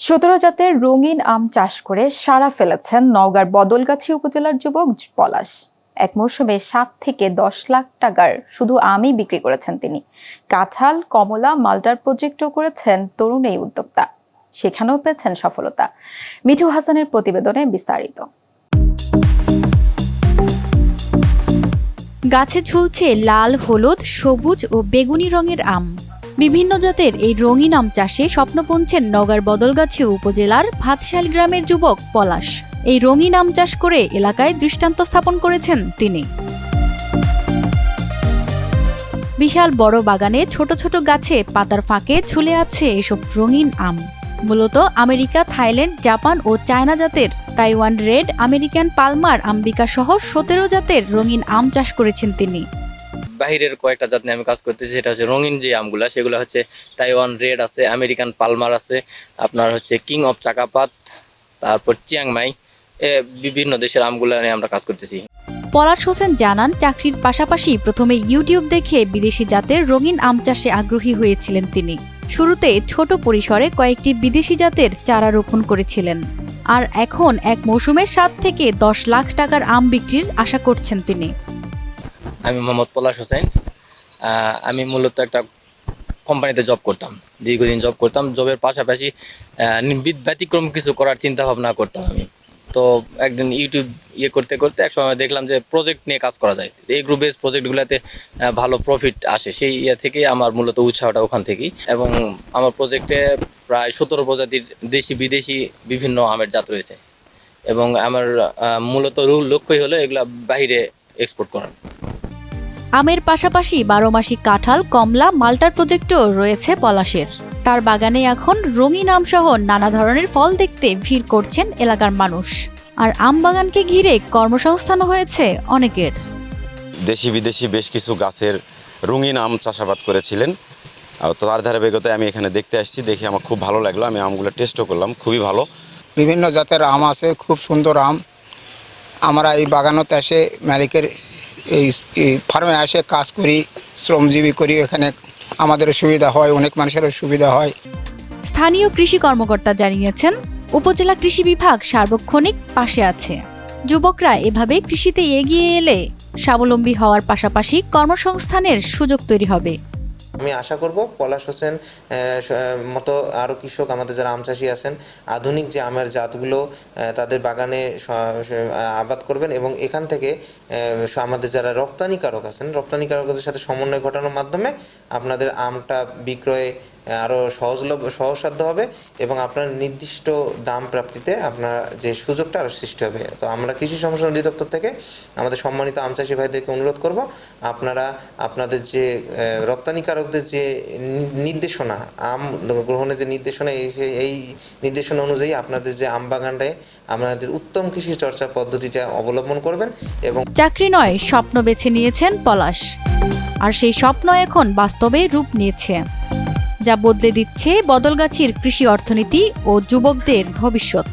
১৭ জাতের রঙিন আম চাষ করে সাড়া ফেলেছেন নওগাঁর বদলগাছি উপজেলার যুবক পলাশ। এক মৌসুমে ৭ থেকে ১০ লাখ টাকার শুধু আমই বিক্রি করেছেন তিনি। কাঁঠাল, কমলা, মাল্টার প্রজেক্টও করেছেন তরুণ এই উদ্যোক্তা। সেখানেও পেয়েছেন সফলতা। মিঠু হাসানের প্রতিবেদনে বিস্তারিত। গাছে ঝুলছে লাল, হলুদ, সবুজ ও বেগুনি রঙের আম। বিভিন্ন জাতের এই রঙিন আম চাষে স্বপ্ন বুনছেন নওগাঁর বদলগাছি উপজেলার ভাতশাল গ্রামের যুবক পলাশ। এই রঙিন আম চাষ করে এলাকায় দৃষ্টান্ত স্থাপন করেছেন তিনি। বিশাল বড় বাগানে ছোট ছোট গাছে পাতার ফাঁকে ঝুলে আছে এসব রঙিন আম। মূলত আমেরিকা, থাইল্যান্ড, জাপান ও চায়না জাতের Taiwan red, American Palmer, Ambika সহ ১৭ জাতের রঙিন আম চাষ করেছেন তিনি। বাহিরের কয়েকটা জাত নিয়ে আমি কাজ করতেছি, সেটা হচ্ছে রঙিন যে আমগুলা, সেগুলো হচ্ছে তাইওয়ান রেড আছে, আমেরিকান পালমার আছে, আপনার হচ্ছে কিং অফ চাকাপাত, তারপর চিয়াংমাই, বিভিন্ন দেশের আমগুলা নিয়ে আমরা কাজ করতেছি। পলাশ হোসেন জানান, চাকরির পাশাপাশি প্রথমে ইউটিউব দেখে বিদেশি জাতের রঙিন আম চাষে আগ্রহী হয়েছিলেন তিনি। শুরুতে ছোট পরিসরে কয়েকটি বিদেশি জাতের চারা রোপণ করেছিলেন, আর এখন এক মৌসুমে ৭ থেকে ১০ লাখ টাকার আম বিক্রির আশা করছেন তিনি। আমি মোহাম্মদ পলাশ হোসেন। আমি মূলত একটা কোম্পানিতে জব করতাম, দীর্ঘদিন জব করতাম। জবের পাশাপাশি ব্যতিক্রম কিছু করার চিন্তা ভাবনা করতাম আমি। তো একদিন ইউটিউব করতে করতে এক সময় দেখলাম যে প্রজেক্ট নিয়ে কাজ করা যায়, এই গ্রুপ বেস প্রজেক্টগুলোতে ভালো প্রফিট আসে। সেই থেকে আমার মূলত উৎসাহটা ওখান থেকেই। এবং আমার প্রজেক্টে প্রায় ১৭ প্রজাতির দেশি বিদেশি বিভিন্ন আমের জাত রয়েছে, এবং আমার মূলত লক্ষ্যই হলো এগুলা বাইরে এক্সপোর্ট করার। আমের পাশাপাশি ১২ মাসি কাঁঠাল, কমলা, মাল্টার প্রজেক্টও রয়েছে পলাশের। তার বাগানে এখন রঙিন আম সহ নানা ধরনের ফল দেখতে ভিড় করছেন এলাকার মানুষ। আর আম বাগানকে ঘিরে কর্মসংস্থানও হয়েছে অনেকের। দেশি বিদেশি বেশ কিছু গাছের রঙিন আম চাষাবাদ করেছিলেন, তার ধারাবাহিকতায় আমি এখানে দেখতে আসছি। দেখে আমার খুব ভালো লাগলো। আমি আমগুলো টেস্টও করলাম, খুবই ভালো। বিভিন্ন জাতের আম আছে, খুব সুন্দর আম। আমরা এই বাগানতে এসে মালিকের এই ফার্মে এসে কাজ করি, শ্রমজীবী করি। এখানে আমাদের সুবিধা হয়, অনেক মানুষেরও সুবিধা হয়। স্থানীয় কৃষি কর্মকর্তা জানিয়েছেন, উপজেলা কৃষি বিভাগ সার্বক্ষণিক পাশে আছে। যুবকরা এভাবে কৃষিতে এগিয়ে এলে স্বাবলম্বী হওয়ার পাশাপাশি কর্মসংস্থানের সুযোগ তৈরি হবে। আমি আশা করব পলাশ হোসেন মতো আরও কৃষক, আমাদের যারা আম চাষি আছেন, আধুনিক যে আমের জাতগুলো তাদের বাগানে আবাদ করবেন, এবং এখান থেকে আমাদের যারা রপ্তানিকারক আছেন, রপ্তানিকারকদের সাথে সমন্বয় ঘটানোর মাধ্যমে আপনাদের আমটা বিক্রয়ে আরও সহজসাধ্য হবে, এবং আপনার নির্দিষ্ট দাম প্রাপ্তিতে আপনার যে সুযোগটা আরও সৃষ্টি হবে। তো আমরা কৃষি সম্প্রসারণ অধিদপ্তর থেকে আমাদের সম্মানিত আম চাষি ভাইদেরকে অনুরোধ করব, আপনারা আপনাদের যে রপ্তানিকারকদের যে নির্দেশনা, আম গ্রহণের যে নির্দেশনা, এই নির্দেশনা অনুযায়ী আপনাদের যে আম বাগানটায় আপনাদের উত্তম কৃষি চর্চা পদ্ধতিটা অবলম্বন করবেন। এবং চাকরি নয়, স্বপ্ন বেছে নিয়েছেন পলাশ, আর সেই স্বপ্ন এখন বাস্তবে রূপ নিয়েছে, যা বদলে দিচ্ছে বদলগাছির কৃষি অর্থনীতি ও যুবকদের ভবিষ্যৎ।